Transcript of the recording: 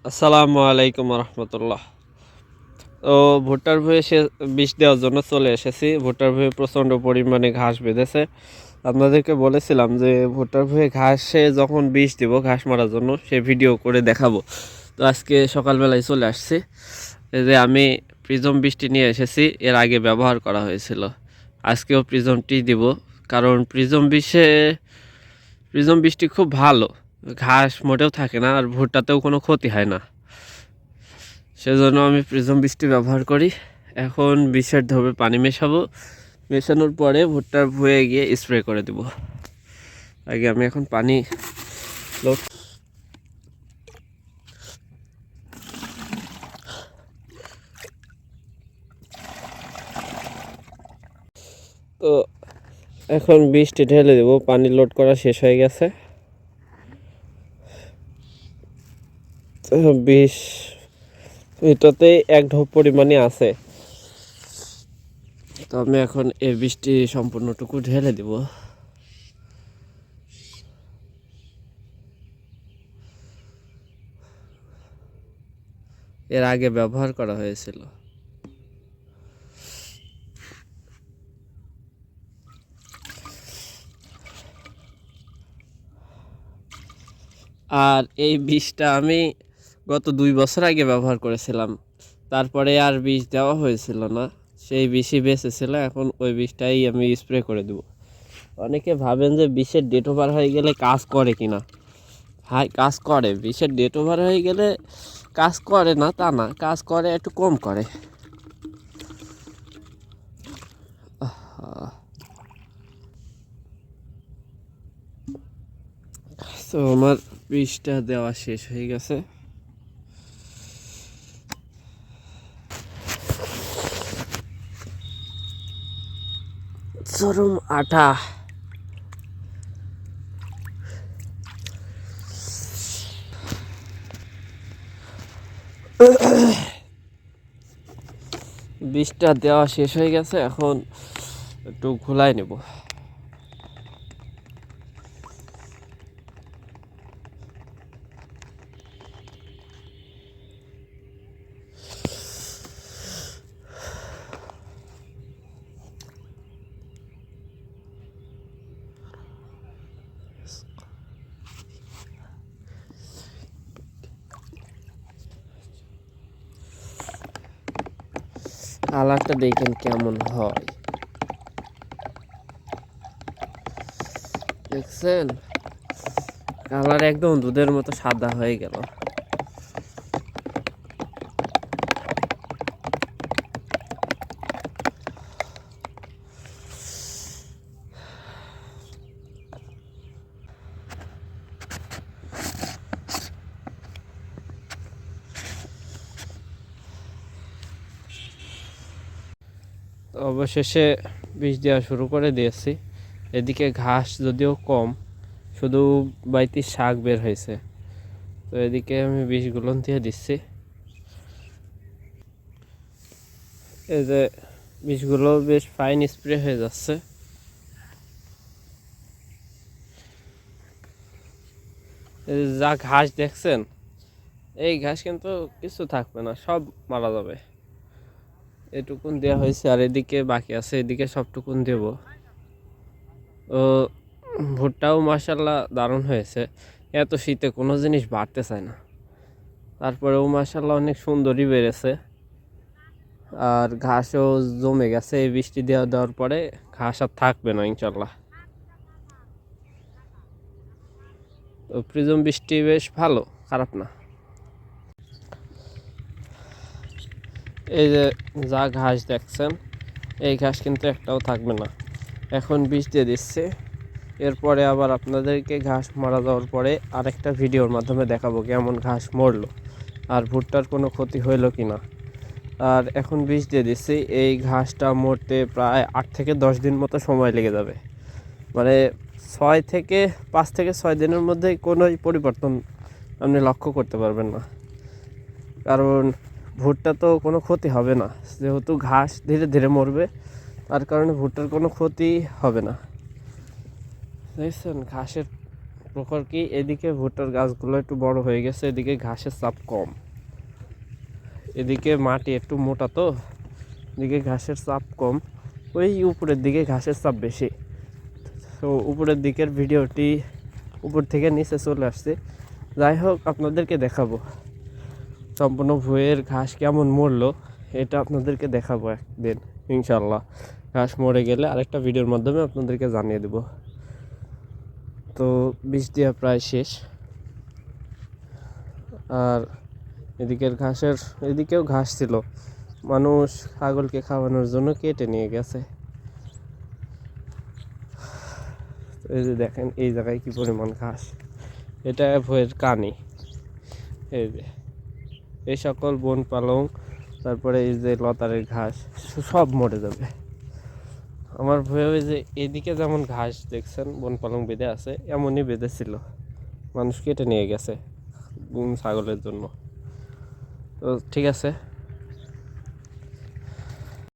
আসসালামু আলাইকুম রহমতুল্লাহ। তো ভুট্টার ভুঁইয়ে বিষ দেওয়ার জন্য চলে এসেছি। ভুট্টার ভুঁইয়ে প্রচণ্ড পরিমাণে ঘাস বেঁধেছে। আপনাদেরকে বলেছিলাম যে ভুট্টার ভুঁইয়ে ঘাসে যখন বিষ দিব ঘাস মারার জন্য সে ভিডিও করে দেখাবো। তো আজকে সকালবেলায় চলে আসছি। এই যে আমি প্রিজম বৃষ্টি নিয়ে এসেছি, এর আগে ব্যবহার করা হয়েছিল। আজকেও প্রিজমটি দিব, কারণ প্রিজম বৃষ্টি খুব ভালো, ঘাস মোটেও থাকে না আর ভুট্টাতেও কোনো ক্ষতি হয় না। সেজন্য আমি প্রিজম বৃষ্টি ব্যবহার করি। এখন বিষের ধোবে পানি মেশাবো, মেশানোর পরে ভুট্টার ভুঁয়ে গিয়ে স্প্রে করে দেব। আগে আমি এখন পানি লোড তো এখন বৃষ্টি ঢেলে দেবো। পানি লোড করা শেষ হয়ে গেছে। বিষ এটাতে এক ঢোপ পরিমাণে আছে। তো আমি এখন এই বৃষ্টি সম্পূর্ণটুকু ঢেলে দেব। এর আগে ব্যবহার করা হয়েছিল। আর এই বিষটা আমি গত 2 বছর আগে ব্যবহার করেছিলাম, তারপরে আর বিষ দেওয়া হয়েছিল না। সেই বিষই বেঁচে ছিল, এখন ওই বিষটাই আমি স্প্রে করে দেব। অনেকে ভাবেন যে বিষের ডেট ওভার হয়ে গেলে কাজ করে কিনা। হাই, কাজ করে। বিষের ডেট ওভার হয়ে গেলে কাজ করে না তা না, কাজ করে, একটু কম করে। তো আমার বিষটা দেওয়া শেষ হয়ে গেছে। চরম আটা। বিষটা দেওয়া শেষ হয়ে গেছে, এখন একটু ঘোলাই নেব। কালারটা দেখেন কেমন হয়, দেখছেন? কালার একদম দুধের মতো সাদা হয়ে গেল। অবশেষে বীজ দেওয়া শুরু করে দিয়েছি। এদিকে ঘাস যদিও কম, শুধু বাইতি শাক বের হয়েছে। তো এদিকে আমি বীজগুলো দিয়ে দিচ্ছি। এই যে বীজগুলো বেশ ফাইন স্প্রে হয়ে যাচ্ছে। এই যা ঘাস দেখছেন, এই ঘাস কিন্তু কিছু থাকবে না, সব মারা যাবে। এটুকুন দেওয়া হয়েছে, আর এদিকে বাকি আছে, এদিকে সবটুকুন দেব। ও ভুট্টাও মাশাল্লাহ দারুণ হয়েছে। এত শীতে কোনো জিনিস বাড়তে চায় না, তারপরেও মাশাল্লাহ অনেক সুন্দরই বেড়েছে। আর ঘাসও জমে গেছে, এই বৃষ্টি দেওয়ার পরে ঘাস আর থাকবে না ইনশাল্লাহ। তো প্রিজম বৃষ্টি বেশ ভালো, খারাপ না। এই যে যা ঘাস দেখছেন, এই ঘাস কিন্তু একটাও থাকবে না। এখন বীজ দিয়ে দিচ্ছে, এরপরে আবার আপনাদেরকে ঘাস মারা যাওয়ার পরে আরেকটা ভিডিওর মাধ্যমে দেখাবো কেমন ঘাস মরলো আর ভুট্টার কোনো ক্ষতি হইলো কি না। আর এখন বীজ দিয়ে দিচ্ছি, এই ঘাসটা মরতে প্রায় 8 থেকে 10 দিন মতো সময় লেগে যাবে। মানে 5 থেকে 6 দিনের মধ্যে কোনোই পরিবর্তন আপনি লক্ষ্য করতে পারবেন না, কারণ ভুট্টা তো কোনো ক্ষতি হবে না, যেহেতু ঘাস ধীরে ধীরে মরবে, তার কারণে ভুট্টার কোনো ক্ষতি হবে না। দেখছেন ঘাসের প্রকার কি এদিকে ভুট্টার গাছগুলো একটু বড় হয়ে গেছে, এদিকে ঘাসের চাপ কম, এদিকে মাটি একটু মোটা, তো এদিকে ঘাসের চাপ কম, ওই উপরের দিকে ঘাসের চাপ বেশি। তো উপরের দিকের ভিডিওটি উপর থেকে নিচে চলে আসছে। যাই হোক, আপনাদেরকে দেখাবো সম্পূর্ণ ভুঁইয়ের ঘাস কেমন মরলো, এটা আপনাদেরকে দেখাবো একদিন ইনশাল্লাহ। ঘাস মরে গেলে আরেকটা ভিডিওর মাধ্যমে আপনাদেরকে জানিয়ে দেব। তো বীজ দেওয়া প্রায় শেষ। আর এদিকেও ঘাস ছিল, মানুষ ছাগলকে খাওয়ানোর জন্য কেটে নিয়ে গেছে। এই যে দেখেন এই জায়গায় কি পরিমাণ ঘাস, এটা ভুঁইয়ের কানি। এই যে এই সকল বন পালং, তারপরে এই যে লতারের ঘাস সব মরে যাবে। আমার ভয়ে ওই যে এদিকে যেমন ঘাস দেখছেন বন পালং বেঁধে আছে, এমনই বেঁধেছিল, মানুষ কেটে নিয়ে গেছে ছাগলের জন্য। তো ঠিক আছে।